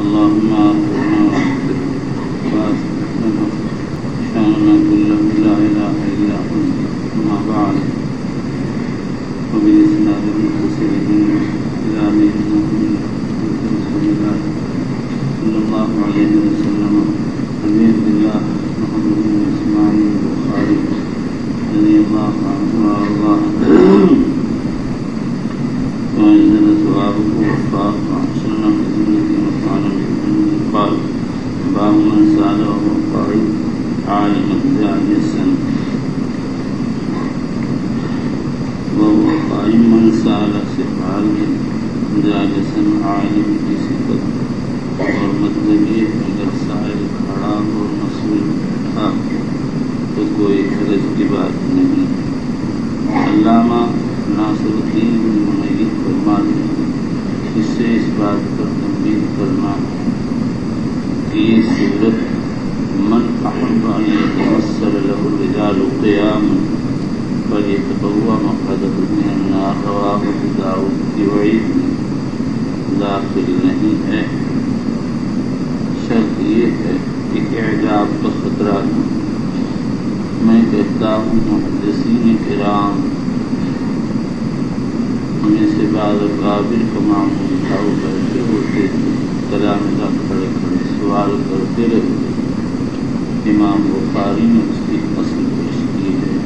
اللهم آخرنا واغفر وأصلح لنا شأننا كله لا إله إلا أنت. أما بعد، وبالإسناد المتصل إلى نبينا رسول الله صلى الله عليه وسلم عن عبد الله محمد بن إسماعيل البخاري رضي الله عنه وأرضاه وأنزل ثوابه وفاق وأحسن بسنة وكان بحمد قال: باب من سأل وهو قائم عالما جالسا. وهو قائم من سأل سؤال جالسا عالم کی صفت، اور مطلب یہ اگر سائل کھڑا ہو مسئول تھا تو کوئی حرج کی بات نہیں. علامہ ناصر الدین بن منیر فرماتے ہیں اس سے اس بات پر تنبیہ کرنا کہ یہ صورت من احب ان يتمثل له الرجال قیاما فلیتبوأ مقعده من النار رواه ابو داؤد کی وعید میں داخل نہیں ہے. شرط یہ ہے کہ اعجاب کا خطرہ نہ. میں کہتا ہوں محدثین کرام میں سے بعض قابل کا معمول تھا، وہ بیٹھے ہوتے کلام کا کھڑے کھڑے سوال کرتے رہتے. امام بخاری نے اس کی اصل پیش کی ہے.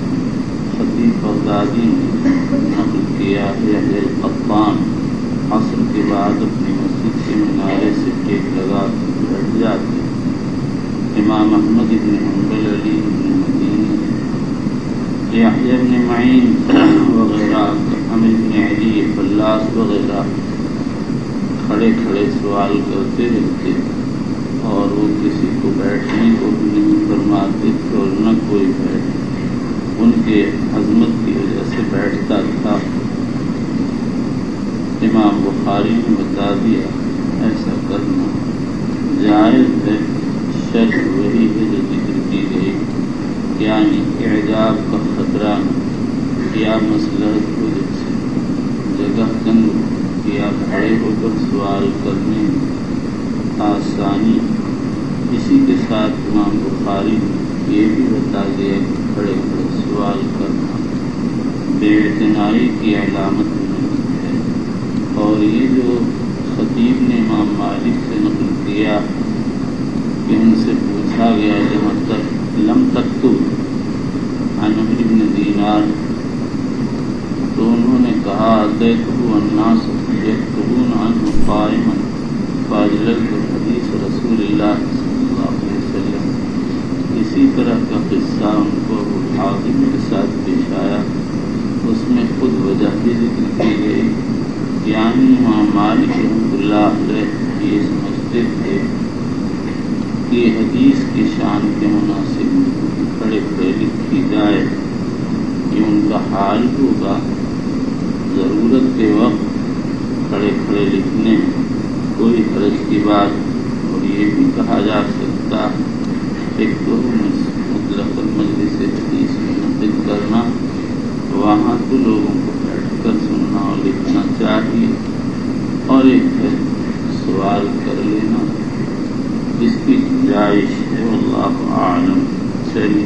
خطیب بغدادی نے نقل کیا ہے یحییٰ القطان عصر کے بعد اپنی مسجد کے منارے سے ٹیک لگا کر بیٹھ جاتے. امام احمد بن حنبل، علی بن مدینی، یحییٰ بن معین وغیرہ، حامد بن علی، فلاس وغیرہ کھڑے کھڑے سوال کرتے رہتے اور وہ کسی کو بیٹھنے کو بھی نہیں فرماتے تھے اور نہ کوئی بیٹھ ان کے عظمت کی وجہ سے بیٹھتا تھا. امام بخاری نے بتا دیا ایسا کرنا جائز ہے. شرط وہی ہے جو ذکر کی گئی، یعنی اعجاب کا خطرہ یا مصلحت کی وجہ سے جگہ تنگ یا کھڑے ہو کر سوال کرنے میں آسانی. اسی کے ساتھ امام بخاری نے یہ بھی بتا دیا کہ کھڑے کھڑے سوال کرنا بے اعتنائی کی علامت نہیں ہے. اور یہ جو خطیب نے امام مالک سے نقل کیا کہ ان سے پوچھا گیا لم تکتب عن عمرو بن دینار، تو انہوں نے کہا اتیتہ الناس یکتبون عنہ قائما فاجللت حدیث رسول اللہ صلی اللہ علیہ وسلم. اسی طرح کا قصہ ان کو ابو حاتم کے ساتھ پیش آیا. اس میں خود وجہ بھی ذکر کی گئی، یعنی امام مالک رحمۃ اللہ علیہ یہ سمجھتے تھے کہ حدیث کی شان کے مناسب کھڑے کھڑے لکھی جائے. یہ ان کا حال ہوگا. ضرورت کے وقت کھڑے کھڑے لکھنے میں کوئی حرج کی بات. اور یہ بھی کہا جا سکتا ایک تو مطلق مجلس حدیث میں نقل کرنا، وہاں تو لوگوں کو بیٹھ کر سننا اور لکھنا چاہیے، اور ایک ہے سوال کر لینا، اس کی گنجائش ہے. واللہ اعلم. چلیے.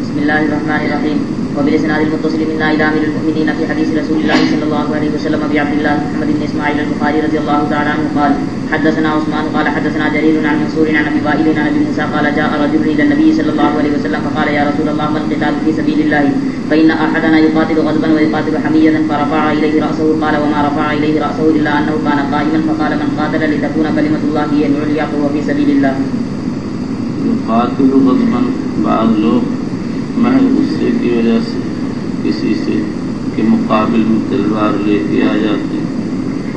بسم الله الرحمن الرحيم. وبالاسناد المتصل من الى امير المؤمنين في حديث رسول الله صلى الله عليه وسلم ابي عبد الله محمد بن اسماعيل البخاري رضي الله تعالى عنه قال: حدثنا عثمان قال حدثنا جرير عن منصور عن ابي وائل عن ابي موسى قال: جاء رجل الى النبي صلى الله عليه وسلم فقال: يا رسول الله ما القتال في سبيل الله؟ فان احدنا يقاتل غضبا ويقاتل حمية. فرفع اليه راسه قال: وما رفع اليه راسه الا انه كان قائما. فقال: من قاتل لتكون كلمة الله هي العليا فهو في سبيل الله. يقاتل غضبا، بعض لوگ محض غصے کی وجہ سے کسی سے کے مقابل میں تلوار لے کے آ جاتے ہیں.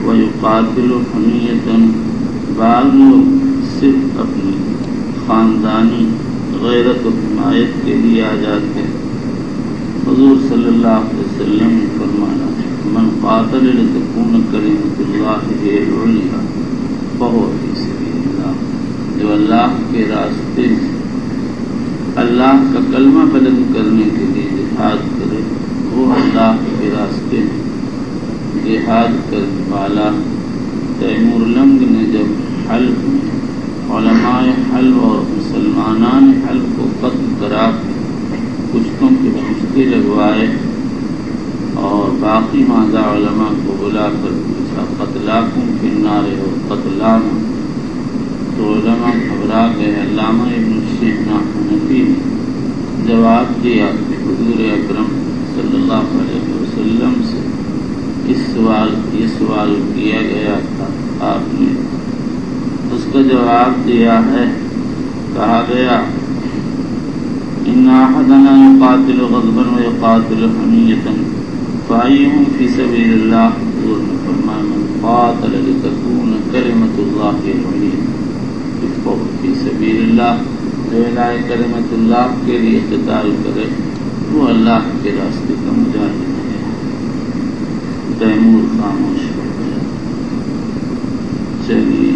وَيُقَاتِلُ حَمِيَّةً، بعض لوگ صرف اپنی خاندانی غیرت و حمایت کے لیے آ جاتے ہیں. حضور صلی اللہ علیہ وسلم نے فرمایا: من قاتل لتكون كلمة الله هي العليا فهو في سبيل الله. جو اللہ کے راستے اللہ کا کلمہ بلند کرنے کے لیے جہاد کرے وہ اللہ کے راستے میں جہاد کرنے والا. تیمور لنگ نے جب حلب میں علماء حلب اور مسلمانان حلب کو قتل کرا کشتوں کے پشتے لگوائے اور باقی ماذا علماء کو بلا کر پوچھا قتلاکم فی النار اور قتلانا، تو علماء گھبرا گئے۔ علامہ ابن شیخ حنفی نے جواب دیا کہ حضور اکرم صلی اللہ علیہ وسلم سے یہ سوال کیا گیا تھا، آپ نے اس کا جواب دیا ہے۔ کہا گیا ان احدنا یقاتل غضبا ویقاتل حمیۃ فایہم فی سبیل اللہ، حضور نے فرمایا من قاتل لتکون کلمۃ اللہ العلیہ فی سبیل اللہ، جو اعلاء کلمۃ اللہ کے لیے قتال کرے وہ اللہ کے راستے کا مجاہد ہے۔ تیمور خاموش ہو گیا۔ چلیے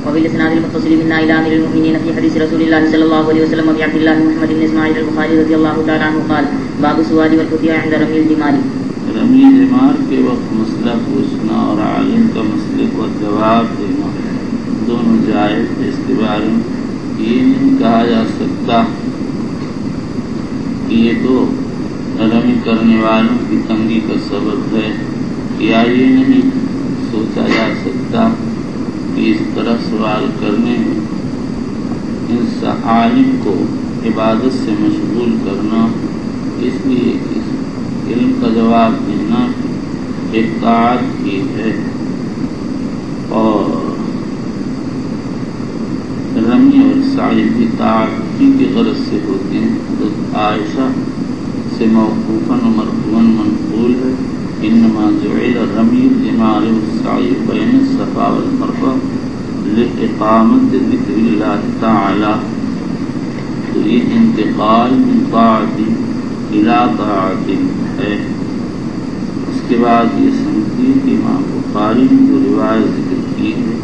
وبالاسناد المتصل منا الى امير المؤمنين في حديث رسول الله صلى الله عليه وسلم ابي عبد الله محمد بن اسماعيل البخاري رضي الله تعالى عنه قال باب السؤال والفتيا عند رمي الجمار۔ رمی جمار کے وقت مسئلہ پوچھنا اور عالم کا مسئلے کو جواب دینا دونوں جائز۔ اس کے بارے میں یہ نہیں کہا جا سکتا کہ یہ تو رمی کرنے والوں کی تنگی کا سبب ہے، یا یہ نہیں سوچا جا سکتا کہ اس طرح سوال کرنے میں اس عالم کو عبادت سے مشغول کرنا، اس لیے اس علم کا جواب دینا ایک طاعت کی ہے، اور رمی اور سعی کی طاعت کی غرض سے ہوتے ہیں۔ حضرت عائشہ سے موقوفاً و مرفوعاً منقول ہے انما جعل رمی الجمار والسعی بین الصفا والمروہ لاقامت ذکر اللہ تعالی، تو یہ انتقال من طاعت الى طاعت ہے۔ اس کے بعد یہ سمجھیے کہ امام بخاری نے جو روایت ذکر کی ہے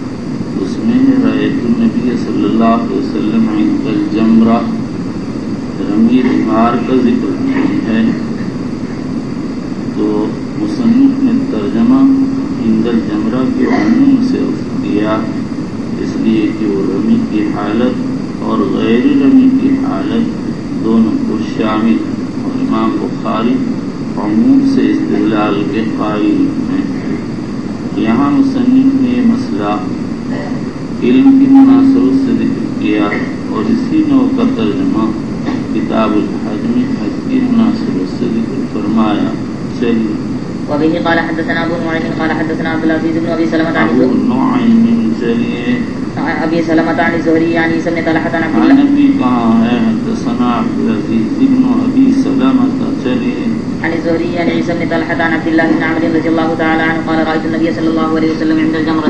اس میں رأیت النبی صلی اللہ علیہ وسلم عند الجمرہ، رمی جمار کا ذکر نہیں ہے، تو مصنف نے ترجمہ عند الجمرہ کے عموم سے کیا، اس لیے کہ وہ رمی کی حالت اور غیر رمی کی حالت دونوں کو شامل، اور امام بخاری عموم سے استدلال کے قائل ہیں۔ یہاں مصنف نے یہ مسئلہ علم کی مناسبت سے ذکر کیا اور اسی نوع کا ترجمہ کتاب الحج میں حج کی مناسبت سے ذکر فرمایا۔ چلیے وبه قال حدثنا ابو نعيم قال حدثنا عبد العزيز بن ابي سلمة عن ابو نعيم چلیے ابي سلمة عن الزهري عن عيسى بن طلحة عن عبد الله نبی کہاں ہے حدثنا عبد العزيز بن ابي سلمة، چلیے عن الزهري عن عيسى بن طلحة عن عبد الله بن عمرو رضي الله تعالى عنه قال رأيت النبي صلى الله عليه وسلم عند الجمرة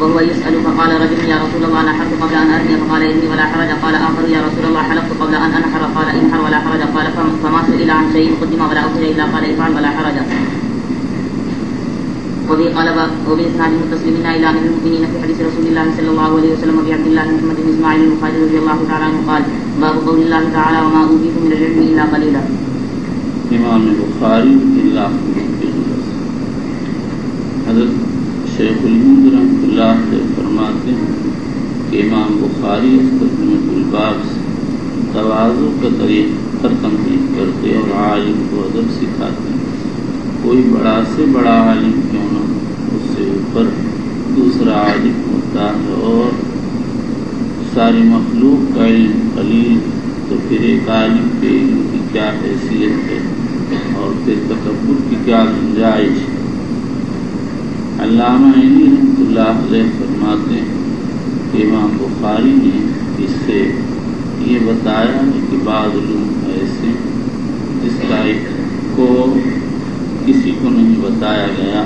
وهو يسأل فقال رجل يا رسول الله نحرت قبل أن أرمي فقال إني ولا حرج، قال آخر يا رسول الله حلقت قبل أن أنحر، قال انحر ولا حرج، قال فما سئل عن شيء قدم ولا أخر إلا قال افعل ولا حرج۔ وبه قال وبإسناد المتصلين إلى أمير المؤمنين في حديث رسول الله صلى الله عليه وسلم أبي عبد الله محمد بن إسماعيل البخاري رضي الله تعالى عنه قال باب قول الله تعالى وما أوتيتم من العلم إلا قليلا۔ امام بخاری اللہ حضرت شیخ الہند رحمۃ اللہ علیہ فرماتے ہیں کہ امام بخاری اس ترجمۃ الباب سے تواضع کا طریقہ تنقید کرتے اور عالم کو ادب سکھاتے ہیں۔ کوئی بڑا سے بڑا عالم کیوں نہ اس سے اوپر دوسرا عالم ہوتا ہے، اور ساری مخلوق کا علم قلیل، تو پھر ایک عالم کے علم کی کیا حیثیت ہے اور پھر تکبر کی کیا گنجائش۔ علامہ عینی رحمۃ اللہ علیہ فرماتے ہیں کہ امام بخاری نے اس سے یہ بتایا ہے کہ بعض علوم ایسے جس کا کو کسی کو نہیں بتایا گیا،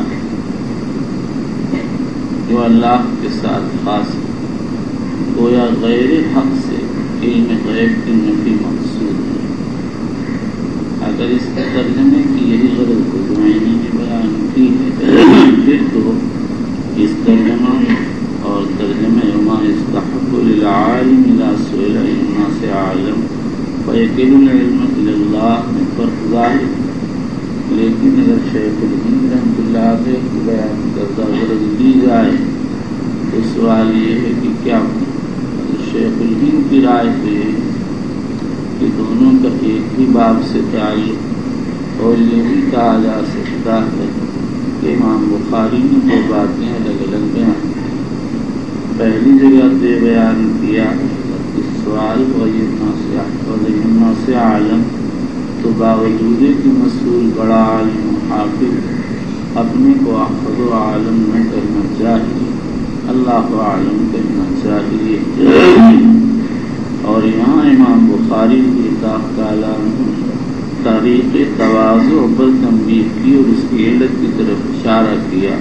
جو اللہ کے ساتھ خاص گویا غیر حق سے علم غیب کی نفی مقصود ہے۔ اگر اس ترجمے کی یہی غرض کو عینی نے بیان کی ہے پھر تو اس ترجمہ اور ترجمہ وما يستحق للعالم اذا سئل الناس عالم فيكل العلم الى الله میں فرق ظاہر، لیکن اگر شیخ الہند رحمۃ اللہ علیہ کی بیان کردہ غرض لی جائے تو سوال یہ ہے کہ کیا شیخ الہند کی رائے تو یہ کہ دونوں کا ایک ہی باب سے تعلق، اور یہ بھی کہا جا سکتا ہے کہ امام بخاری نے دو باتیں الگ الگ بیان کی۔ پہلی جگہ سے بیان کیا اس سوال وجہ سے عالم، تو باوجود کہ مسئول بڑا عالم و حافظ اپنے کو احفظ و عالم نہ کرنا چاہیے، اللہ عالم کرنا چاہیے۔ اور یہاں امام بخاری کی تعالیٰ تاریخ تواضع پر تنبیہ کی اور اس کی علت کی طرف اشارہ کیا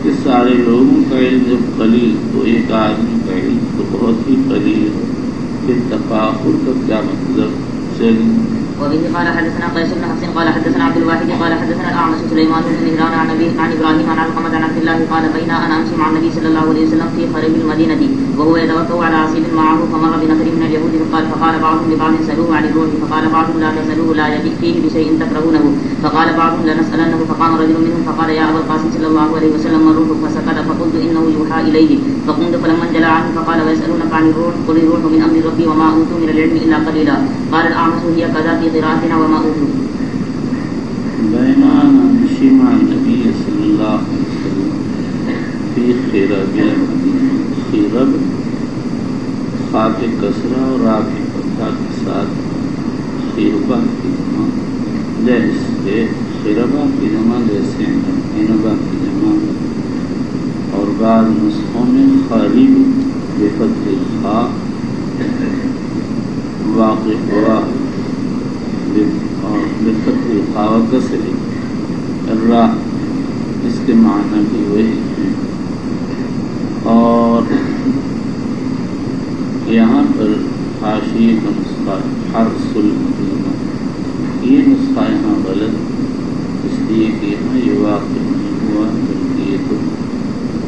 کہ سارے لوگوں کا علم جب قلیل تو ایک آدمی کا علم تو بہت ہی قلیل ہے، پھر تفاخر کا کیا مطلب؟ چلیے۔ وبه قال حدثنا قيس بن حفص قال حدثنا عبد الواحد قال حدثنا الأعمش سليمان بن مهران عن إبراهيم عن علقمة عن عبد الله قال بين أنا أمشي مع النبي صلى الله عليه وسلم في خريب المدينة وهو يتوكل على عصيب معه فمر بنفر من اليهود فقال بعضهم لبعض سألوه عن الروح فقال بعضهم لا تسألوه لا يبيت فيه بشيء تكرهونه فقال بعضهم لنسألنه فقام رجل منهم فقال يا أبا القاسم صلى الله عليه وسلم ما الروح فسكت فقلت إنه يوحى إليه فقمت فلما انجلى عنه فقال ويسألونك عن الروح قل الروح من أمر ربي وما أوتوا من العلم إلا قليلا قال الأعمش هي كذا في قراءتنا وما أوتوا بين أنا أمشي مع النبي صلى الله عليه وسلم في خراب المدينة، خراب خاک کسرہ اور راء کی فتحہ کے ساتھ خربہ کی جمع، جیسے خربہ کی جمع جیسے خنبہ کی جمع، اور بعض نسخوں میں خریب بفتح الخاء واقع ہوا اور بفتح الخاء و کسر الراء، اس کے معنی بھی وہی ہیں۔ اور یہاں پر حاشیے کا نسخہ حرس المدینہ، یہ نسخہ یہاں غلط اس لیے کہ یہاں یہ واقع نہیں ہوا، بلکہ یہ تو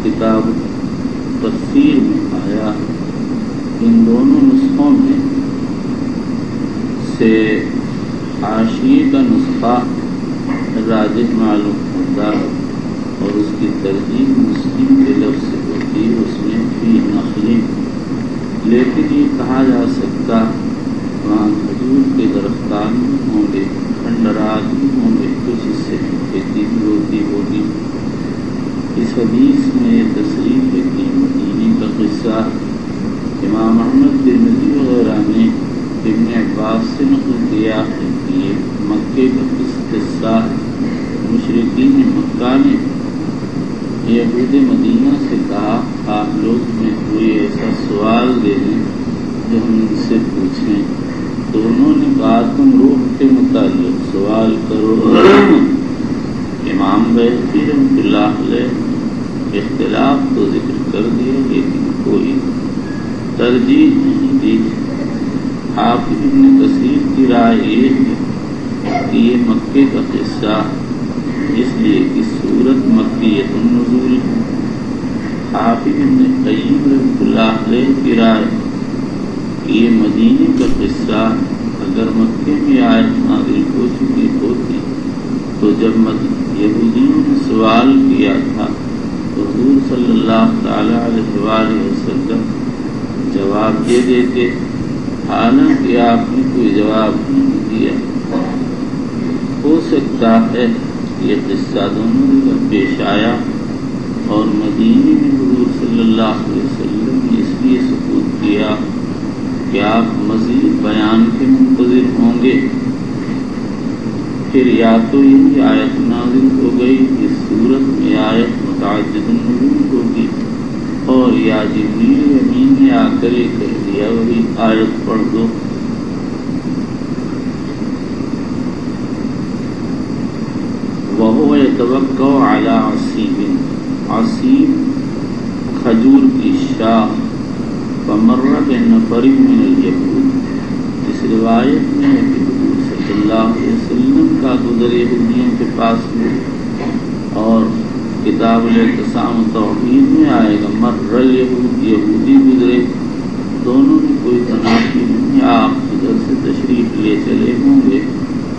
کتاب تفسیر میں آیا۔ ان دونوں نسخوں میں سے حاشیے کا نسخہ راجح معلوم ہوتا ہے اور اس کی ترجیح مسلم کے لفظ سے ہوتی ہے، اس میں فی نخل، لیکن یہ کہا جا سکتا وہاں کھجور کے درختان ہوں گے، کھنڈرات بھی ہوں گے، کچھ اس سے کھیتی بھی ہوتی ہوگی۔ اس حدیث میں یہ تصریح ہے کہ مدینے کا قصہ امام احمد ترمذی وغیرہ نے ابن عباس سے نقل کیا ہے کہ یہ مکے کا قصہ مشرکین مکہ نے یہود مدینہ سے کہا آپ لوگ میں کوئی ایسا سوال دے دیں جو ہم ان سے پوچھیں، تو انہوں نے کہا تم روح کے متعلق سوال کرو۔ امام بیہقی رحمۃ اللہ علیہ اختلاف تو ذکر کر دیا لیکن کوئی ترجیح نہیں دی۔ حافظ ابن کثیر کی رائے یہ ہے کہ یہ مکے کا قصہ اس لیے کہ سورت مکیۃ النزول ہے۔ حافظ ابن قیم رحمۃ اللہ علیہ کی رائے کہ یہ مدینے کا قصہ اگر مکے میں آیت نازل ہو چکی ہوتی تو جب یہودیوں نے سوال کیا تھا تو حضور صلی اللہ تعالی علیہ وآلہ وسلم جواب دے دیتے، حالانکہ آپ نے کوئی جواب نہیں دیا۔ ہو سکتا ہے یہ قصہ دونوں جگہ پیش آیا اور مدینے میں حضور صلی اللہ علیہ وسلم نے اس لیے سکوت کیا کہ آپ مزید بیان کے منتظر ہوں گے۔ پھر یا تو یہی آیت نازل ہو گئی اس صورت میں آیت متعدد النزول ہوگی، اور یا جبریل امین نے آ کر یہ کہہ دیا وہی آیت پڑھ دو۔ وَهُوَ يَتَوَكَّلُ عَلَىٰ عَصِيبٍ، عصیب کھجور کی شاخ، فَمَرَّ بِنَفَرٍ مِّنَ الْيَهُودِ، اس روایت میں ہے کہ حضور صلی اللہ علیہ وسلم کا گزر یہودیوں کے پاس میں، اور کتاب الاعتصام توحید میں آئے گا مر الیہود، یہودی گزرے، دونوں میں کوئی تنافی نہیں، آپ ادھر سے تشریف لے چلے ہوں گے،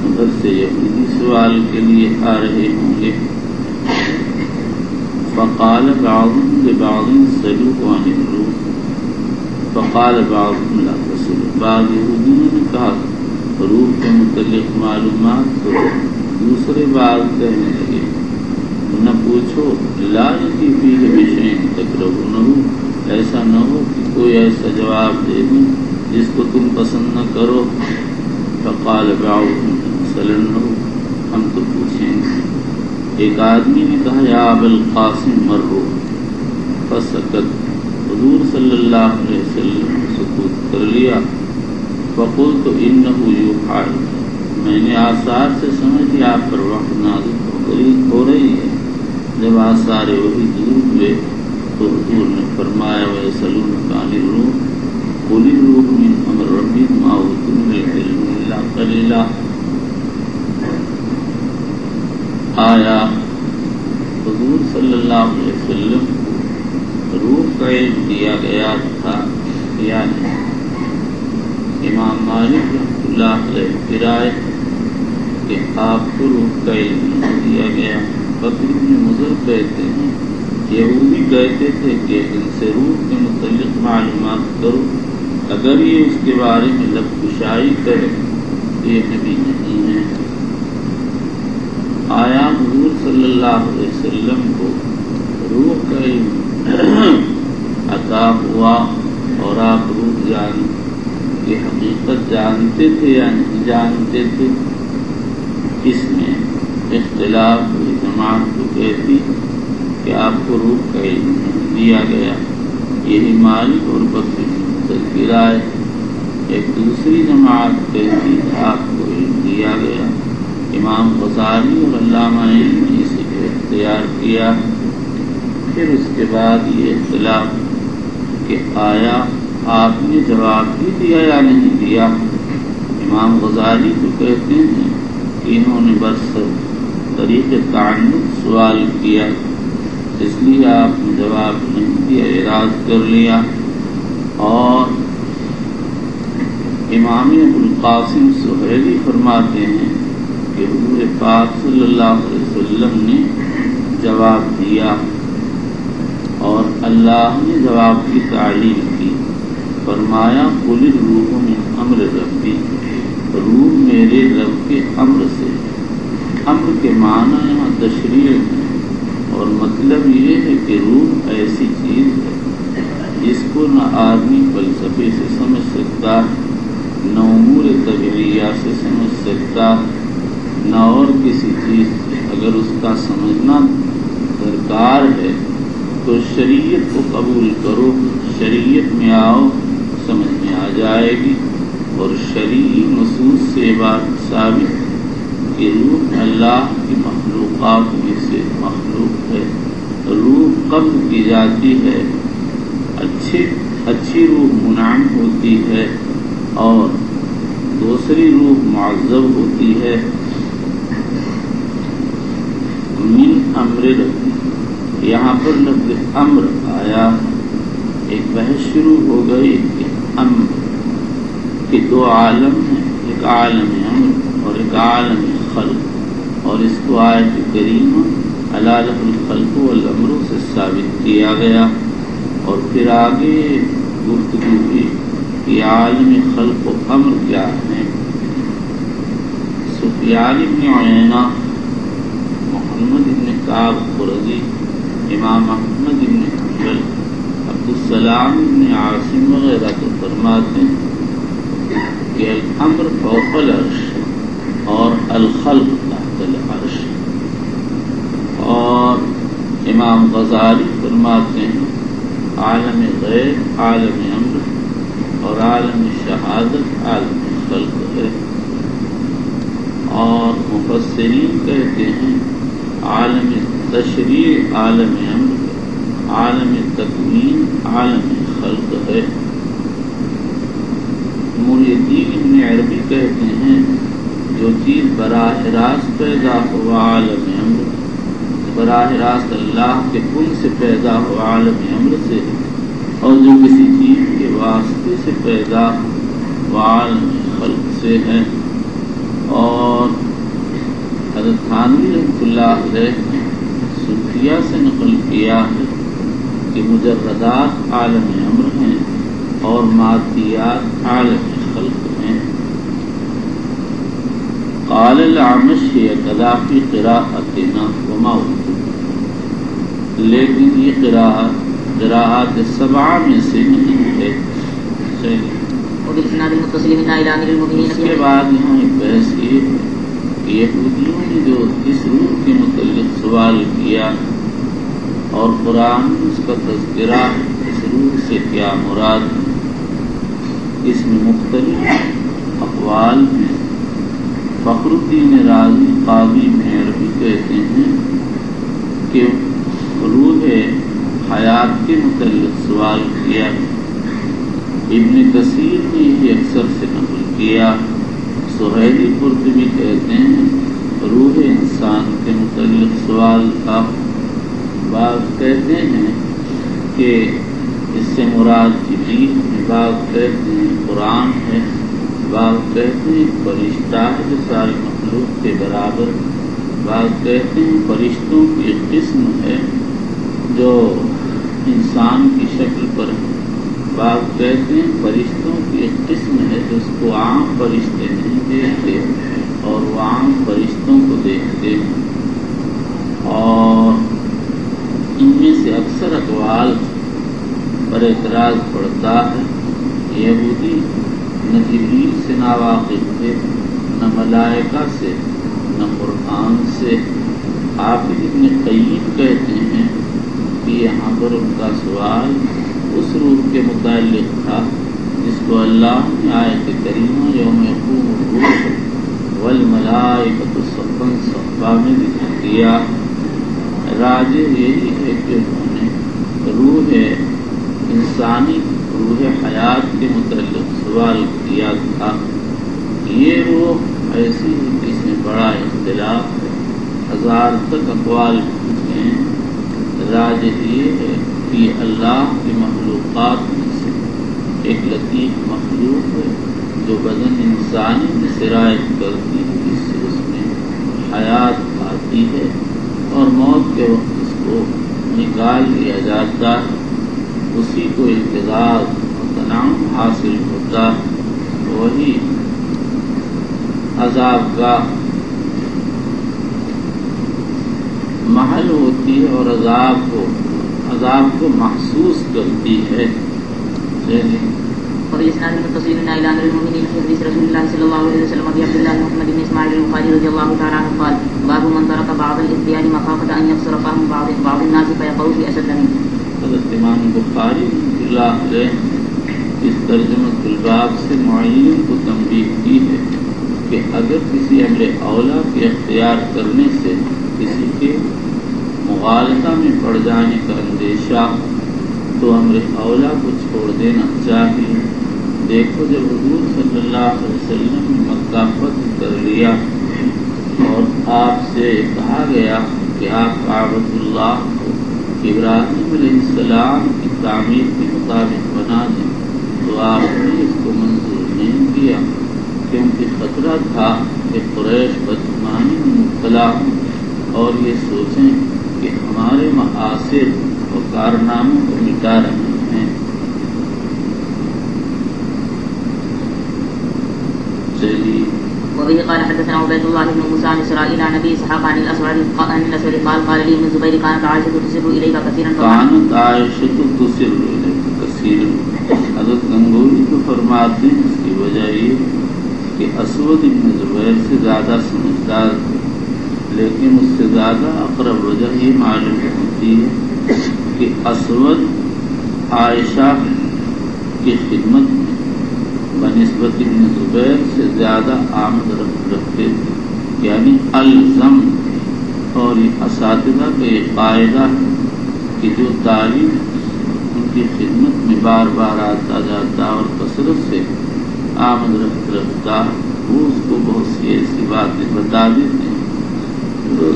ادھر سے یہودی سوال کے لیے آ رہے ہوں گے۔ فقال بعض لبعض سألوه عن الروح، فقال بعضهم لا رسول بعض یہودیوں نے کہا روح کے متعلق معلومات تو دوسرے بعض کہنے لگے نہ پوچھو لا یتی فیہ بشیء تکرہونہ ایسا نہ ہو کہ کوئی ایسا جواب دے دیں جس کو تم پسند نہ کرو. فقال بعضهم لنسألنہ ہم تو پوچھیں گے. ایک آدمی نے کہا یا ابا القاسم مر روح فسکت. حضور صلی اللہ علیہ وسلم نے سکوت کر لیا. فقلت انہ یوحی میں نے آثار سے سمجھ لیا آپ پر وحی نازل ہو رہی ہے. جب آثار وحی دور ہوئے تو حضور نے فرمایا ویسألونک عن الروح قل الروح من امر ربی ما اوتیتم من العلم الا قلیلا. آیا حضور صلی اللہ علیہ وسلم روح کا علم دیا گیا تھا یا نہیں؟ امام مالک رحمۃ اللہ علیہ کی رائے کہ آپ کو روح کا علم نہیں دیا گیا. بکر بن مضر کہتے ہیں یہودی کہتے تھے کہ ان سے روح کے متعلق معلومات کرو اگر یہ اس کے بارے میں لب کشائی کرے تو یہ نبی نہیں ہے. آیا حضور صلی اللہ علیہ وسلم کو روح کا علم عطا ہوا اور آپ روح کی حقیقت جانتے تھے یا نہیں جانتے تھے؟ اس میں اختلاف ہوئی. جماعت کو کہتی کہ آپ کو روح کا علم نہیں دیا گیا. یہی مالک اور بکر بن مضر کی رائے. ایک دوسری جماعت کہتی کہ آپ کو علم دیا گیا. امام غزالی اور علامہ نے اسے اختیار کیا. پھر اس کے بعد یہ اختلاف کہ آیا آپ نے جواب بھی دیا یا نہیں دیا. امام غزالی تو کہتے ہیں کہ انہوں نے بس طریق تعنت سوال کیا اس لیے آپ نے جواب نہیں دیا اعراض کر لیا. اور امام ابو القاسم سہیلی فرماتے ہیں کہ حضور پاک صلی اللہ علیہ وسلم نے جواب دیا اور اللہ نے جواب کی تعلیم کی. فرمایا قل الروح من امر ربی روح میرے رب کے امر سے. امر کے معنی یہاں تشریع ہے اور مطلب یہ ہے کہ روح ایسی چیز ہے جس کو نہ آدمی فلسفے سے سمجھ سکتا نہ امور طبیعیہ سے سمجھ سکتا نہ اور کسی چیز سے. اگر اس کا سمجھنا درکار ہے تو شریعت کو قبول کرو. شریعت میں آؤ سمجھ میں آ جائے گی. اور شرعی نصوص سے بات ثابت کہ روح اللہ کی مخلوقات میں سے مخلوق ہے. روح قبض کی جاتی ہے. اچھی روح منعم ہوتی ہے اور دوسری روح معذب ہوتی ہے. من امر ربی یہاں پر لفظ امر آیا. ایک بحث شروع ہو گئی کہ دو عالم ہیں ایک عالم امر اور ایک عالم خلق اور اس کو آیت کریمہ علی الخلق والامر سے ثابت کیا گیا. اور پھر آگے گفتگو کی کہ عالم خلق و امر کیا ہے. سفیان بن عیینہ محمد بن کعب قرظی امام احمد بن حنبل عبدالسلام بن عاصم وغیرہ کو فرماتے ہیں کہ الامر فوق العرش اور الخلق تحت العرش. اور امام غزالی فرماتے ہیں عالم غیب عالم امر اور عالم شہادت عالم خلق ہے. اور مفسرین کہتے ہیں عالم تشریع عالم امر عالم تکوین عالم خلق ہے. محی الدین ابن عربی کہتے ہیں جو چیز براہ راست پیدا ہوا عالم امر براہ راست اللہ کے کن سے پیدا ہوا عالم امر سے اور جو کسی چیز کے واسطے سے پیدا ہوا عالم خلق سے ہے. اور حضرت تھانوی رحمۃ اللہ علیہ نے صوفیہ سے نقل کیا ہے کہ مجردات عالم امر ہیں اور مادیات عالم خلق میں. قال الأعمش هي كذا في قراءتنا وما اردو، لیکن یہ قراءات سبعہ میں سے نہیں ہے. اس کے بعد یہاں ایک بحث یہ ہے کہ یہودیوں نے جو اس روح کے متعلق سوال کیا اور قرآن اس کا تذکرہ اس روح سے کیا مراد، اس میں مختلف اقوال ہیں. فخر الدین رازی قاضی میربی کہتے ہیں کہ روح حیات کے متعلق سوال کیا. ابن کثیر نے یہ اکثر سے نقل کیا. سہیلی قرطبی کہتے ہیں روح انسان کے متعلق سوال تھا. بعض کہتے ہیں کہ اس سے مراد جبریل ہے، بعض کہتے ہیں قرآن ہے، بعض کہتے ہیں فرشتہ ہے جو ساری مخلوق کے برابر، بعض کہتے ہیں فرشتوں کی قسم ہے جو انسان کی شکل پر ہے، بعض کہتے ہیں فرشتوں کی ایک قسم ہے جو اس کو عام فرشتے نہیں دیکھتے اور وہ عام فرشتوں کو دیکھتے ہیں. اور ان میں سے اکثر اقوال پر اعتراض پڑتا ہے. یہودی نہ جبریل سے ناواقف تھے، نہ ملائکہ سے، نہ قرآن سے. حافظ ابن قیم کہتے ہیں کہ یہاں پر ان کا سوال اس روح کے متعلق تھا جس کو اللہ نے آیت کریمہ یوم یقوم الروح والملائکۃ صفا صفا میں ذکر کیا. راجح یہی ہے کہ انہوں نے روح انسانی روح حیات کے متعلق سوال کیا تھا. یہ روح ایسی اس میں بڑا اختلاف ہے، 1000 تک اقوال ہیں. راجح یہ ہے کہ اللہ کی مخلوقات میں سے ایک لطیف مخلوق ہے جو بدن انسانی میں سرایت کرتی ہے، جس سے اس میں حیات آتی ہے اور موت کے وقت اس کو نکال لیا جاتا ہے. اسی کو اعتزاز اور تنعم حاصل ہوتا ہے. وہی عذاب کا محل ہوتی ہے اور عذاب کو محسوس کرتی ہے. وبالإسناد المتصل إلى أمير المؤمنين في حديث رسول الله صلى الله عليه وسلم أبي عبد الله محمد بن إسماعيل البخاري رضي الله تعالى عنه قال: باب من ترك بعض الإتيان مخافة أن يقصر فهم بعض الناس فيقعوا في أشد منه. حضرت امام بخاری اللہ علیہ اس ترجمۃ الباب سے معین کو تنبیہ کی ہے کہ اگر کسی امر اولا کے اختیار کرنے سے کسی کے مغالطہ میں پڑ جانے کا اندیشہ تو امر اولا کو چھوڑ دینا چاہیے. دیکھو جب حضور صلی اللہ علیہ وسلم نے مکہ فتح کر لیا اور آپ سے کہا گیا کہ آپ کعبۃ اللہ کو ابراہیم علیہ السلام کی تعمیر کے مطابق بنا دیں، تو آپ نے اس کو منظور نہیں کیا کیونکہ خطرہ تھا کہ قریش بدگمانی میں مبتلا ہوں اور یہ سوچیں کہ ہمارے مقاصد اور کارناموں کو مٹا رہے ہیں. وبه قال حدثنا عبيد الله بن موسى عن اسرائيل عن ابي اسحاق عن الاسود قال لي ابن الزبير كانت عائشة تسر اليك كثيرا. كانت عائشة تسر اليك كثيرا. حضرت گنگوئی کو فرماتے ہیں اس کی وجہ یہ کہ اسود ابن زبیر سے زیادہ سمجھدار تھے، لیکن اس سے زیادہ اقرب وجہ یہ معلوم ہوتی ہے کہ اسود عائشہ کی خدمت میں بنسبت ابن زبیر سے زیادہ آمد رکھتے تھے، یعنی الزم. اور یہ اساتذہ کا یہ قاعدہ ہے کہ جو تعلیم ان کی خدمت میں بار بار آتا جاتا اور کثرت سے آمد رکھتا وہ اس کو بہت سی ایسی باتیں بتا دیتے ہیں جو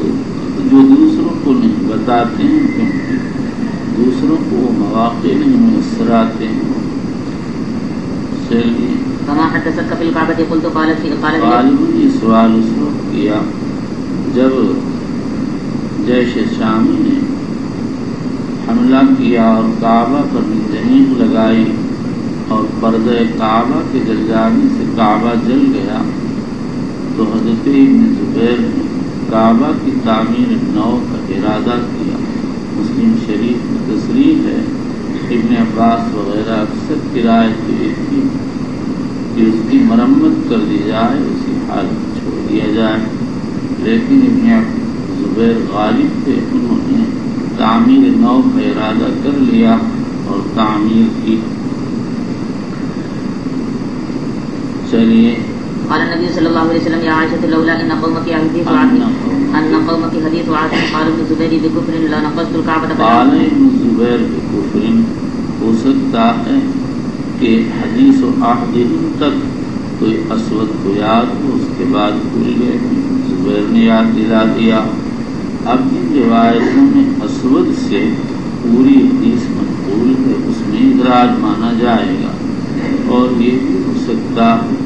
دوسروں کو نہیں بتاتے ہیں، کیونکہ دوسروں کو وہ مواقع نہیں میسر آتے ہیں. فما حدثتك في الكعبة قلت قالت یہ سوال اس وقت کیا جب جیش شامی نے حملہ کیا اور کعبہ پر زمین لگائی اور پردہ کعبہ کے جل جانے سے کعبہ جل گیا تو حضرت ابن زبیر نے کعبہ کی تعمیر نو کا ارادہ کیا۔ مسلم شریف میں تصریح ہے، ابن عباس وغیرہ اکثر کی رائے یہ تھی کہ اس کی مرمت کر دی جائے، اسی حال میں چھوڑ دیا جائے، لیکن ابن زبیر غالب تھے، انہوں نے تعمیر نو کا ارادہ کر لیا اور تعمیر کی۔ چلیے قال النبي صلى الله عليه وسلم يا عائشة لولا ان قومك حديث وعد قال ابن زبير بكفر لا نقصت الكعبة قال ابن زبیر بکفر، ہو سکتا ہے کہ حدیث و عہد تک کوئی اسود کو یاد ہو، اس کے بعد بھول گئے، زبیر نے یاد دلا دیا۔ اب ان روایتوں میں اسود سے پوری حدیث منقول ہے، اس میں ادراج مانا جائے گا، اور یہ بھی ہو سکتا ہے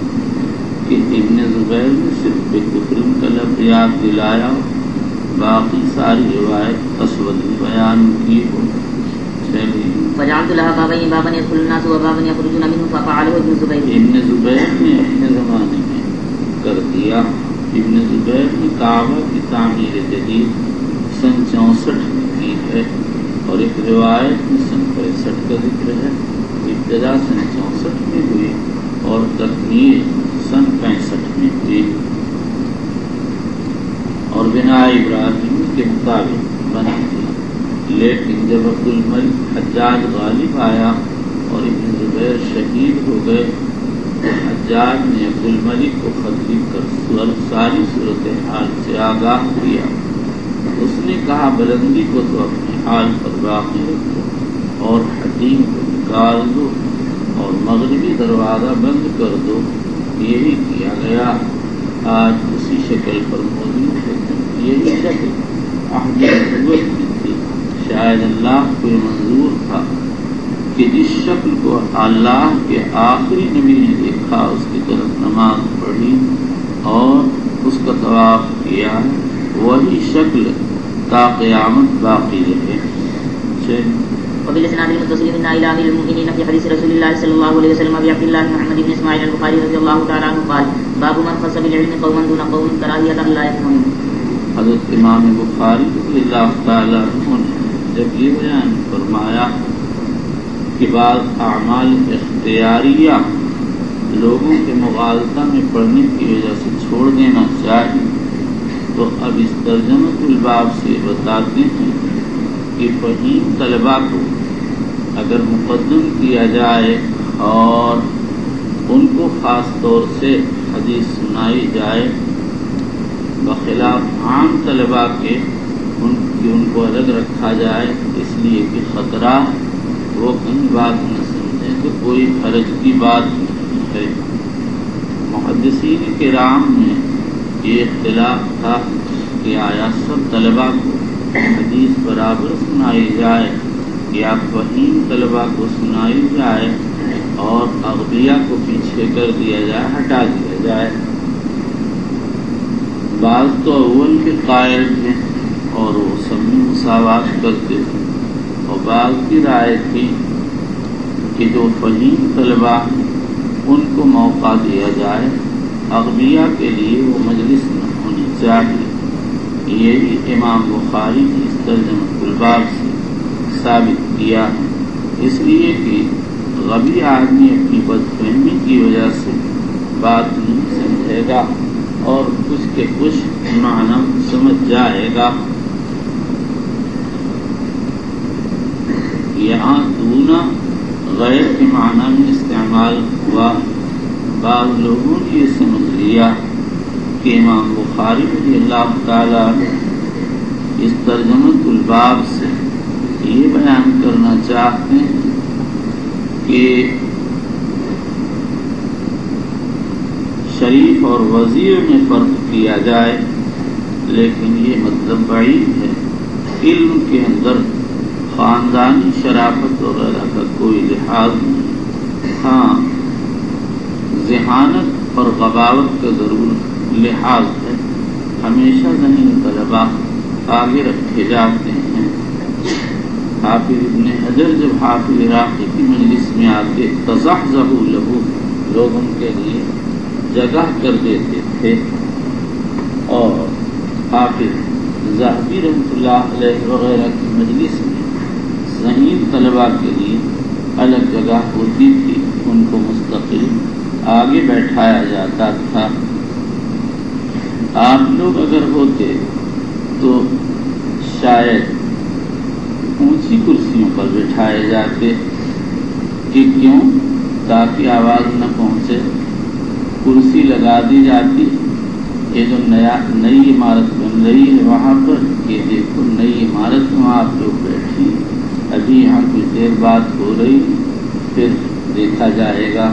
کہ ابن زبیر نے صرف بکفر کا لفظ یاد دلایا، باقی ساری روایت اسود نے بیان کی ہو۔ فجعلت لها بابين بابا يدخل الناس وبابا يخرجون منه ففعله ابن زبیر۔ ابن زبیر نے اپنے زمانے میں کر دیا۔ ابن زبیر نے کعبہ کی تعمیر جدید سن 64 میں کی ہے، اور ایک روایت میں سن 65 کا ذکر ہے۔ ابتدا سن 64 میں ہوئی اور تکمیل سن 65 میں ہوئی، اور بنا ابراہیم کے مطابق بنا دیا۔ لیکن جب عبد الملک حجاج غالب آیا اور ابن زبیر شہید ہو گئے تو حجاج نے عبد الملک کو خط لکھ کر ساری صورتحال سے آگاہ کیا۔ اس نے کہا بلندی کو تو اپنے حال پر باقی رکھو اور حتیم کو نکال دو اور مغربی دروازہ بند کر دو۔ یہی کیا گیا، آج اسی شکل پر موجود ہے۔ یہی شکل عہد نبوت میں تھی۔ شاید اللہ کو یہ منظور تھا کہ جس شکل کو اللہ کے آخری نبی نے دیکھا، اس کی طرف نماز پڑھی اور اس کا طواف کیا، وہی شکل تا قیامت باقی رہے۔ وبالاسناد المتصل من الى امير المؤمنين في حديث رسول الله صلى الله عليه وسلم ابي عبد الله محمد بن اسماعيل البخاري رضي الله تعالى عنه قال باب من خص بالعلم قوما دون قوم كراهية لا يفهمون۔ حضرت امام بخاری رضی اللہ تعالی عنہ نے جب یہ بیان فرمایا کہ بعض اعمال اختیاریہ لوگوں کے مغالطہ میں پڑھنے کی وجہ سے چھوڑ دینا چاہیے، تو اب اس ترجمہ الباب سے بتاتے ہیں کہ فہیم طلباء کو اگر مقدم کیا جائے اور ان کو خاص طور سے حدیث سنائی جائے بخلاف عام طلباء کے، ان کو الگ رکھا جائے، اس لیے کہ خطرہ وہ کہیں بات نہ سمجھیں کہ کوئی حرج کی بات نہیں ہے۔ محدثین کرام میں یہ اختلاف تھا کہ آیا سب طلباء کو حدیث برابر سنائی جائے یا فہیم طلباء کو سنائی جائے اور اغبیاء کو پیچھے کر دیا جائے، ہٹا دیا جائے۔ بعض تو اول کے قائل تھے اور وہ سب میں مساوات کرتے تھے، اور بعض کی رائے تھی کہ جو فہیم طلباء ان کو موقع دیا جائے، اغبیاء کے لیے وہ مجلس نہ ہونی چاہیے۔ یہی امام بخاری نے اس ترجمہ الباب سے ثابت کیا ہے، اس لیے کہ غبی آدمی اپنی بدفہمی کی وجہ سے بات نہیں سمجھے گا اور کچھ کے کچھ معنی سمجھ جائے گا۔ یہاں دونا غیر کے معنی میں استعمال ہوا۔ بعض لوگوں نے یہ سمجھ لیا کہ امام بخاری رضی اللہ تعالیٰ اس ترجمہ الباب سے یہ بیان کرنا چاہتے ہیں کہ شریف اور وزیر میں فرق کیا جائے، لیکن یہ مطلب بعید ہے۔ علم کے اندر خاندانی شرافت وغیرہ کا کوئی لحاظ نہیں، ہاں ذہانت اور غباوت کا ضرور لحاظ ہے۔ ہمیشہ ذہین طلباء آگے رکھے جاتے ہیں۔ حافظ ابن حجر جب حافظ عراقی کی مجلس میں آتے تزحزح لہو لوگ ان کے لیے جگہ کر دیتے تھے، اور حافظ ذہبی رحمۃ اللہ علیہ وغیرہ کی مجلس میں ذہین طلباء کے لیے الگ جگہ ہوتی تھی، ان کو مستقل آگے بیٹھایا جاتا تھا۔ آپ لوگ اگر ہوتے تو شاید اونچی کرسیوں پر بٹھائے جاتے، کہ کیوں؟ تاکہ آواز نہ پہنچے، کرسی لگا دی جاتی۔ یہ جو نئی عمارت بن رہی ہے وہاں پر، یہ دیکھو نئی عمارت میں آپ لوگ بیٹھی، ابھی یہاں کچھ دیر بات ہو رہی، پھر دیکھا جائے گا۔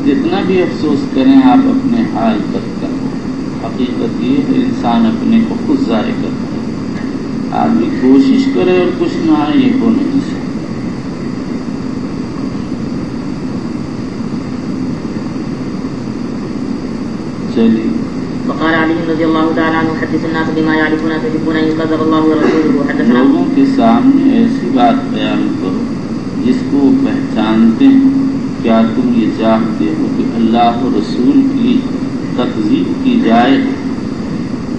جتنا بھی افسوس کریں آپ اپنے حال پر کریں، حقیقت یہ ہے انسان اپنے کو خود ضائع کرتا ہے۔ آدمی کوشش کرے اور کچھ نہ آئے، یہ ہو نہیں سکتا۔ چلیے وقال علي رضي الله تعالى عنه حدث الناس بما يعرفون تحبون ان يكذب الله ورسوله حدثنا لوگوں کے سامنے ایسی بات بیان کرو جس کو وہ پہچانتے ہیں۔ کیا تم یہ چاہتے ہو کہ اللہ و رسول کی تکذیب کی جائے؟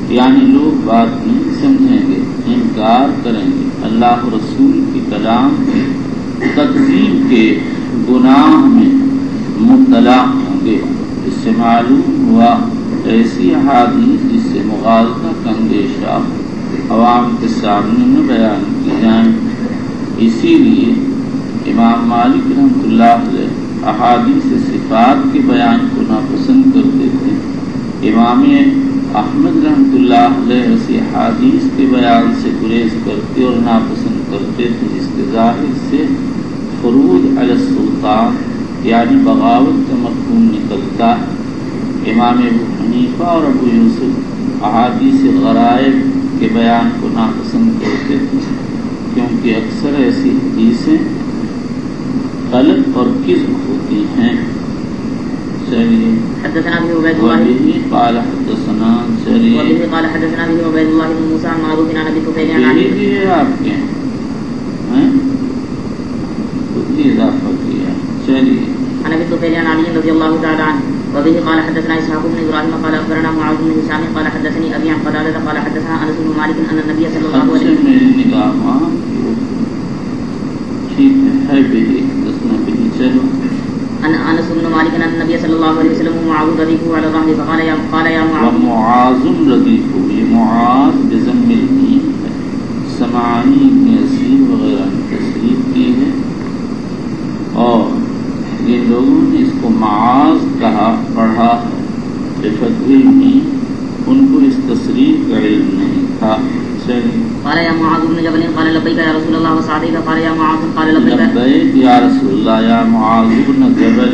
یعنی لوگ بات نہیں سمجھیں گے، انکار کریں گے، اللہ و رسول کی کلام کی تکذیب کے گناہ میں مبتلا ہوں گے۔ اس سے معلوم ہوا ایسی احادیث جس سے مغالطہ کا اندیشہ عوام کے سامنے نہ بیان کی جائیں۔ اسی لیے امام مالک رحمۃ اللہ علیہ احادیث صفات کے بیان کو ناپسند کرتے تھے۔ امام احمد رحمۃ اللہ علیہ ایسی احادیث کے بیان سے گریز کرتے اور ناپسند کرتے تھے جس کے ظاہر سے فروض علی السلطان یعنی بغاوت کا مفہوم نکلتا۔ امام ابو حنیفہ اور ابو یوسف احادیث غرائب کے بیان کو ناپسند کرتے تھے، کیونکہ اکثر ایسی حدیثیں غلط اور کذب ہوتی ہیں۔ چلیے حدثنا به عبید اللہ وبه قال حدثنا چلیے وبه قال حدثنا به عبید اللہ بن موسیٰ معروف عن ابی طفیل عن علی بھی ہے آپ کے ہیں خود ہی اضافہ کیا۔ چلیے عن ابي طفيل عن علي رضي الله تعالى عنه وبه قال حدثنا اسحاق بن ابراهيم قال اخبرنا معاذ بن هشام قال حدثني ابي عن قتادة قال حدثنا انس بن مالك ان النبي صلى الله عليه وسلم میری نگاہ وہاں ٹھیک ہے بھی دسنا بھی چلو ان انس بن مالك ان النبي صلى الله عليه وسلم معاذ رديفه على ظهره فقال يا معاذ ومعاذ ردیف، یہ معاذ بضم المیم ہے، سمعانی ابن اسیر وغیرہ نے تصریف کی ہے، اور یہ لوگوں نے اس کو معاذ کہا پڑھا ہے بفتح میں، ان کو اس تصریف کا علم نہیں تھا۔ چلیے قال يا معاذ بن جبل قال لبيك يا رسول الله وسعديك قال يا معاذ قال لبيك لبیک یا رسول اللہ یا معاذ بن جبل،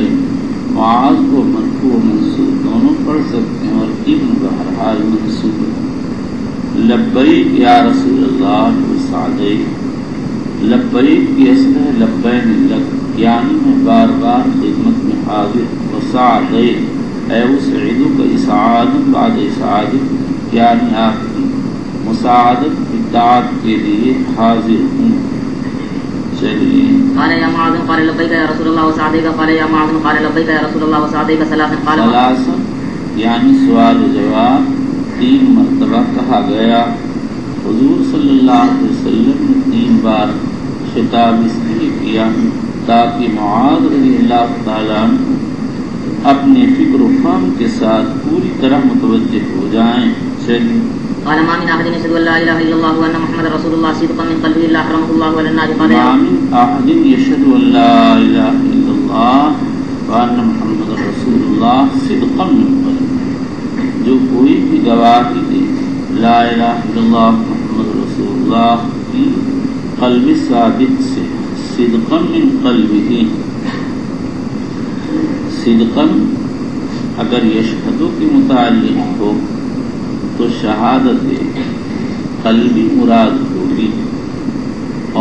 معاذ کو مرفوع منصوب دونوں پڑھ سکتے ہیں، اور ابن بہرحال منصوب ہے۔ لبیک یا رسول اللہ وسعدیک، لبیک کی اصل ہے لبین لک، یعنی میں بار بار خدمت میں حاضر، وسعدیک اے اسعدک اسعاد بعد اسعادک، یعنی آپ کی مساعدت اطاعت کے لیے حاضر ہوں۔ چلیے قال يا معاذ قال لبيك يا رسول الله وسعديك قال يا معاذ قال لبيك يا رسول الله وسعديك ثلاثا قال ثلاثا یعنی سوال و جواب 3 مرتبہ کہا گیا۔ حضور صلی اللہ علیہ وسلم نے 3 بار خطاب اس لیے کیا تاکہ معاذ رضی اللہ تعالیٰ عنہ اپنے فکر و فہم کے ساتھ پوری طرح متوجہ ہو جائیں۔ چلیے قال ما من احد يشهد ان لا اله الا الله وان محمد رسول الله صدقا من قلبه الا حرمه الله على النار قال ما من احد يشهد ان لا اله الا الله وان محمد رسول الله صدقا من قلبه، جو کوئی بھی گواہی دے لا الہ الا اللہ محمد رسول اللہ کی قلب صادق سے، صدقا من قلبه، صدقا اگر یشہدو کے متعلق ہو تو شہادت قلبی مراد ہوگی،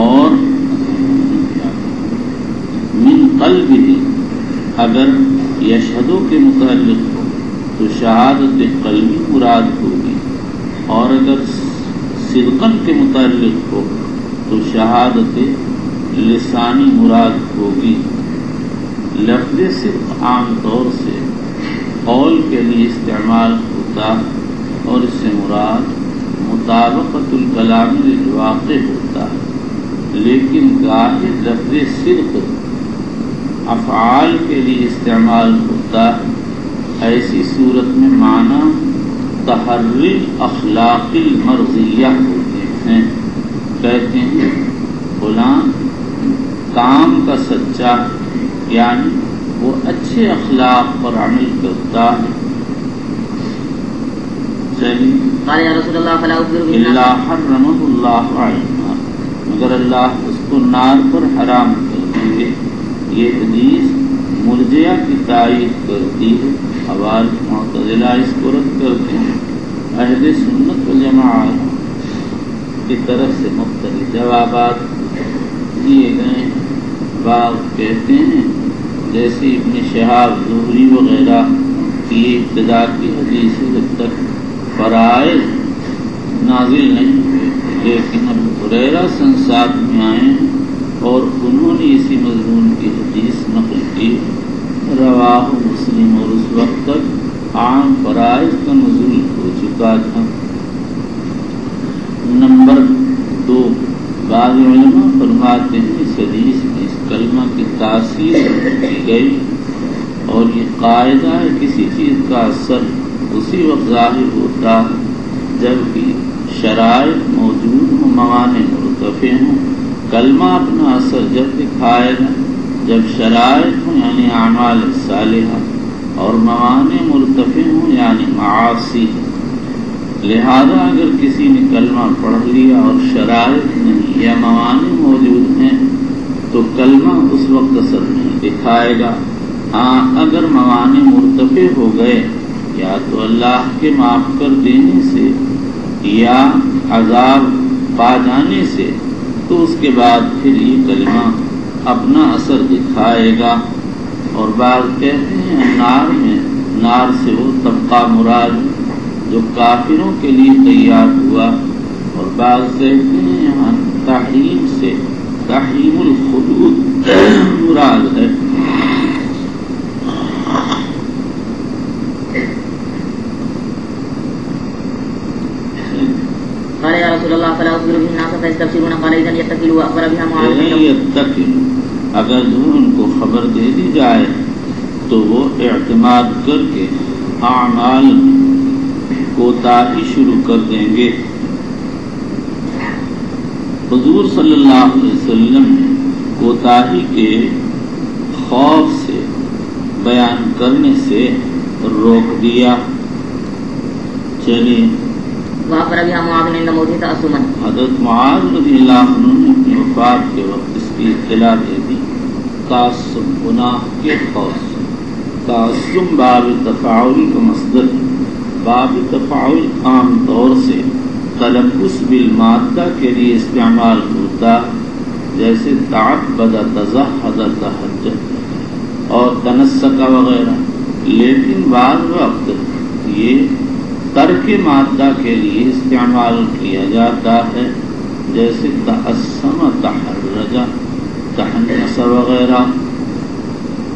اور من قلبہ اگر یشہدو کے متعلق ہو تو شہادت قلبی مراد ہوگی، اور اگر صدقاً کے متعلق ہو تو شہادت لسانی مراد ہوگی۔ لفظ صدق عام طور سے قول کے لیے استعمال ہوتا اور اس سے مراد مطابقت الکلام للواقع ہوتا ہے، لیکن گاہی لفظ صدق افعال کے لیے استعمال ہوتا ہے۔ ایسی صورت میں معنی تحری اخلاق المرضیہ ہوتے ہیں۔ کہتے ہیں فلاں کام کا سچا، یعنی وہ اچھے اخلاق پر عمل کرتا ہے۔ چلیے قال یا رسول اللہ فلا اخبر الا حرمہ اللہ علی النار، مگر اللہ اس کو نار پر حرام کر دیں گے۔ یہ حدیث مرجئہ کی تائید کرتی ہے، خوارج معتزلہ اس کو رد کرتے ہیں۔ اہل سنت والجماعت کی طرف سے مختلف جوابات دیے گئے ہیں۔ بعض کہتے ہیں جیسے ابن شہاب زہری وغیرہ کی ابتدا کی حدیث جب تک فرائض نازل نہیں ہوئے، لیکن ابو ہریرہ سن 7 میں آئے اور انہوں نے اسی مضمون کی حدیث نقل کی، رواہ مسلم، اور اس وقت تک عام فرائض کا نزول ہو چکا تھا۔ نمبر 2، بعض علماء فرماتے ہیں اس حدیث میں اس کلمہ کی تاثیر کی گئی، اور یہ قاعدہ ہے کسی چیز کا اثر اسی وقت ظاہر ہوتا ہے جبکہ شرائط موجود ہوں، موانع مرتفع ہوں۔ کلمہ اپنا اثر جب دکھائے گا جب شرائط ہوں یعنی اعمال صالحہ، اور موانع مرتفع ہوں یعنی معاصی۔ لہذا اگر کسی نے کلمہ پڑھ لیا اور شرائط نہیں یا موانع موجود ہیں تو کلمہ اس وقت اثر نہیں دکھائے گا۔ ہاں اگر موانع مرتفع ہو گئے یا تو اللہ کے معاف کر دینے سے یا عذاب پا جانے سے، تو اس کے بعد پھر یہ کلمہ اپنا اثر دکھائے گا۔ اور بعض کہتے ہیں نار سے وہ طبقہ مراد جو کافروں کے لیے تیار ہوا، اور بعض کہتے ہیں یہاں تحریم سے تحریم الخلود مراد ہے۔ قال یا رسول اللہ فلا اخبر به الناس فيستبشرون قال اذا يتكلوا واخبر بها معاذ اگر ان کو خبر دے دی جائے تو وہ اعتماد کر کے اعمال کوتاہی شروع کر دیں گے۔ حضور صلی اللہ علیہ وسلم نے کوتاہی کے خوف سے بیان کرنے سے روک دیا۔ چلیے واخبر بها معاذ عند موته تأسما، حضرت معاذ رضی اللہ عنہ نے اپنی وفات کے وقت اس کی اطلاع دے دی۔ تعصب گناہ کے خوف سے، تعصب باب تفاعل کا مصدر، باب تفاعل عام طور سے تلبس بالمادہ کے لیے استعمال ہوتا، جیسے تعبد، تزہد، تہجد اور تنسک وغیرہ، لیکن بعض وقت یہ ترک مادہ کے لیے استعمال کیا جاتا ہے، جیسے تأسم، تحرج، تحنس وغیرہ۔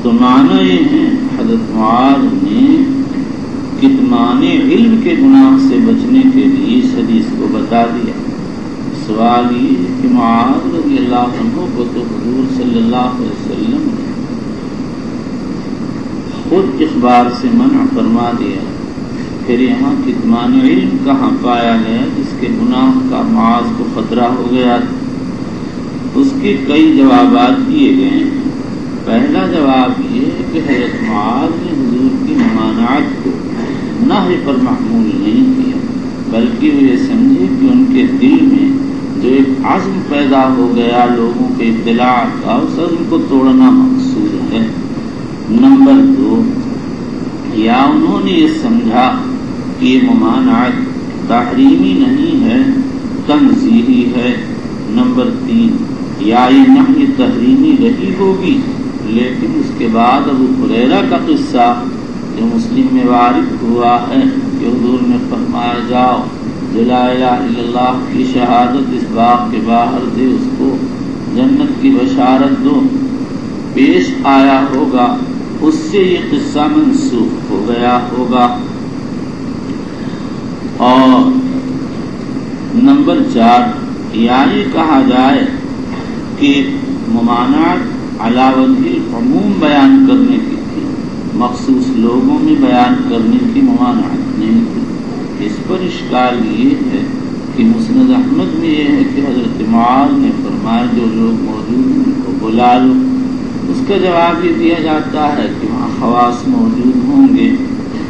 تو معنی یہ ہے حضرت معاذ نے کتمان علم کے گناہ سے بچنے کے لیے اس حدیث کو بتا دیا۔ سوال یہ ہے کہ معاذ رضی اللہ عنہ کو تو حضور صلی اللہ علیہ وسلم نے خود اخبار سے منع فرما دیا، پھر یہاں کتمان علم کہاں پایا گیا جس کے گناہ کا معاذ کو خطرہ ہو گیا؟ اس کے کئی جوابات دیے گئے ہیں۔ پہلا جواب یہ ہے کہ حضرت معاذ نے حضور کی ممانعت کو نہی پر محمول نہیں کیا، بلکہ وہ یہ سمجھے کہ ان کے دل میں جو ایک عزم پیدا ہو گیا لوگوں کے اطلاع کا، اس عزم کو توڑنا مقصود ہے۔ نمبر 2، یا انہوں نے یہ سمجھا کہ یہ ممانعت تحریمی نہیں ہے، تنزیہی ہے۔ نمبر 3، یا یہ نہی تحریمی رہی ہوگی لیکن اس کے بعد ابو ہریرہ کا قصہ جو مسلم میں وارد ہوا ہے کہ حضور نے فرمایا جاؤ جو لا الہ الا اللہ کی شہادت اس باغ کے باہر دے اس کو جنت کی بشارت دو، پیش آیا ہوگا، اس سے یہ قصہ منسوخ ہو گیا ہوگا۔ اور نمبر 4، یا یہ کہا جائے کہ ممانعت علی وجہ العموم بیان کرنے کی تھی، مخصوص لوگوں میں بیان کرنے کی ممانعت نہیں تھی۔ اس پر اشکال یہ ہے کہ مسند احمد میں یہ ہے کہ حضرت معاذ نے فرمایا جو لوگ موجود ہیں ان کو بلا لو۔ اس کا جواب یہ دیا جاتا ہے کہ وہاں خواص موجود ہوں گے،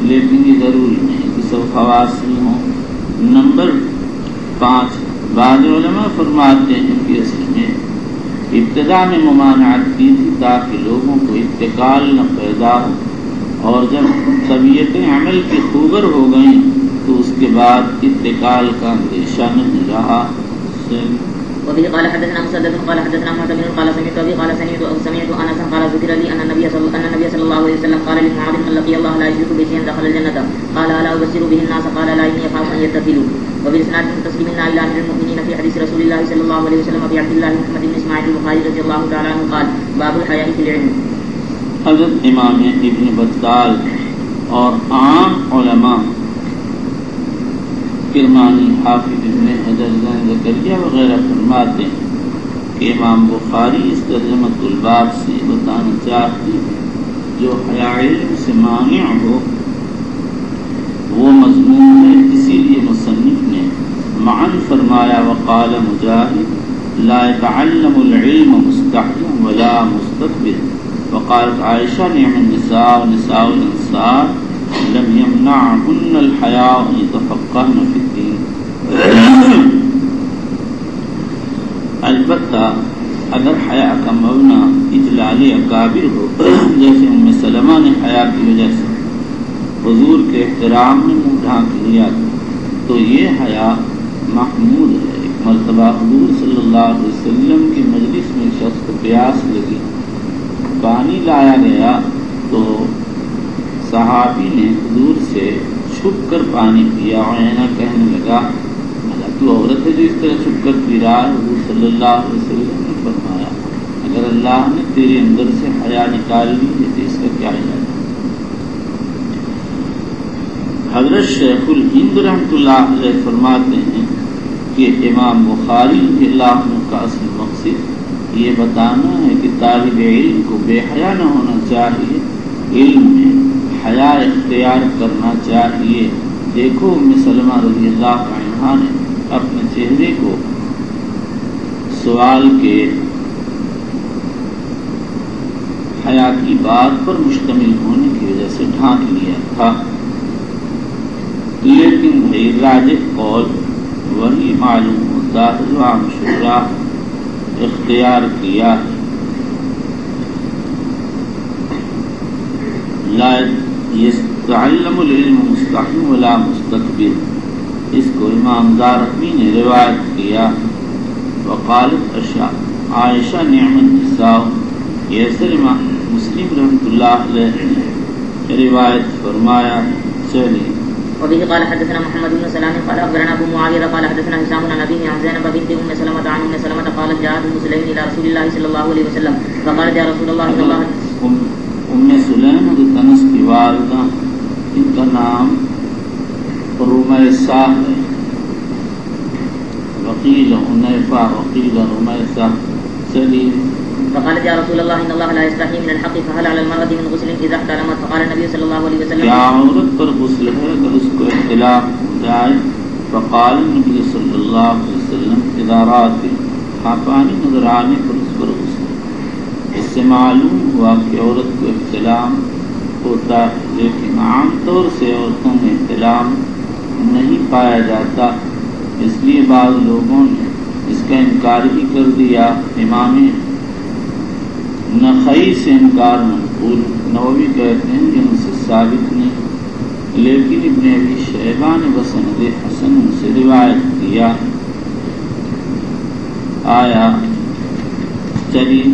لیکن یہ ضروری نہیں کہ سب خواص ہی ہوں۔ نمبر 5، بعض علماء فرماتے ہیں کہ اصل میں ابتدا میں ممانعت کی تھی تاکہ لوگوں کو اتقال نہ پیدا ہو، اور جب طبیعتیں عمل کی خوگر ہو گئیں تو اس کے بعد اتقال کا اندیشہ نہیں رہا۔ وبه قال حدثنا مسدد قال حدثنا معتمر قال سمعت ابي قال سمعت انس قال ذكر لي ان النبي صلى الله عليه وسلم قال لمعاذ من لقي الله لا يشرك به شيئا دخل الجنه قال الا ابشر به الناس قال لا اني اخاف ان يتكلوا وبالاسناد المتصل منا الى امير المؤمنين في حديث رسول الله صلى الله عليه وسلم ابي عبد الله محمد بن اسماعيل البخاري رضي الله تعالى عنه قال باب الحياء في العلم۔ حضرت امام ابن بطال اور عام علماء کرمانی، حافظ ابن حجر، زکریا وغیرہ فرماتے ہیں کہ امام بخاری اس ترجمۃ الباب سے بتانا چاہتے ہیں جو حیا علم سے مانع ہو وہ مضمون ہے، اسی لیے مصنف نے معن فرمایا وقال مجاہد لا يتعلم العلم مستحيا ولا مستكبر، وقالت عائشہ نعم النساء نساء الانصار لم يمنعهن الحياء ان يتفقهن في الدين۔ البتہ اگر حیا کا مبنی اجلال اکابر ہو، جیسے ام سلمہ نے حیا کی وجہ سے حضور کے احترام میں منہ ڈھانک لیا تو یہ حیا محمود ہے۔ ایک مرتبہ حضور صلی اللہ علیہ وسلم کی مجلس میں شخص کو پیاس لگی، پانی لایا گیا تو صحابی نے حضور سے چھپ کر پانی پیا اور کہنے لگا تو عورت ہے جو اس طرح چھپ کر پی رہا ہے۔ حضور صلی اللہ علیہ وسلم نے فرمایا اگر اللہ نے تیرے اندر سے حیا نکال لی ہے تو اس کا کیا علاج؟ حضرت شیخ الہند رحمۃ اللہ علیہ فرماتے ہیں کہ امام بخاری رضی اللہ عنہ کا اصل مقصد یہ بتانا ہے کہ طالب علم کو بے حیا نہ ہونا چاہیے، علم میں حیا اختیار کرنا چاہیے۔ دیکھو ام سلمہ رضی اللہ عنہا نے اپنے چہرے کو سوال کے حیا کی بات پر مشتمل ہونے کی وجہ سے ڈھانک لیا تھا، لیکن بھائی راجح قول وہی معلوم ہوتا ہے جو عام شعراء اختیار کیا ہے۔ لا يتعلم العلم مستحي ولا مستكبر، اس کو امام دارقطنی نے روایت کیا۔ وقالت عائشہ نعم النساء، یہ اثر مسلم رحمۃ اللہ علیہ نے روایت فرمایا۔ چلیے وبه قال حدثنا محمد بن سلام قال اخبرنا ابو معاويه قال حدثنا هشام عن ابي عن زينب بنت ام سلمة عن ام سلمة قالت جاءت ام سليم الى رسول الله صلى الله عليه وسلم فقالت يا رسول الله صلى الله عليه وسلم۔ ام سلیم حضرت انس کی والدہ، ان کا نام رمیسہ ہے، وقیل حنیفہ وقیل رمیسہ۔ چلیے فقالت يا رسول الله ان الله لا يستحي من الحق فهل على المرأة من غسل اذا احتلمت؟ فقال النبي صلى الله عليه وسلم کیا عورت پر غسل ہے اگر اس کو احتلام ہو جائے؟ فقال النبي صلی اللہ علیہ وسلم اذا رات، ہاں پانی نظر آنے پر اس پر غسل۔ اس سے معلوم ہوا کہ عورت کو احتلام ہوتا ہے، لیکن عام طور سے عورتوں میں احتلام نہیں پایا جاتا، اس لیے بعض لوگوں نے اس کا انکار ہی کر دیا۔ امام نخعی سے انکار منقول، نووی کہتے ہیں کہ ان سے ثابت نہیں، لیکن ابن ابی شیبہ نے بسند حسن ان سے روایت کیا۔ آیا چلیے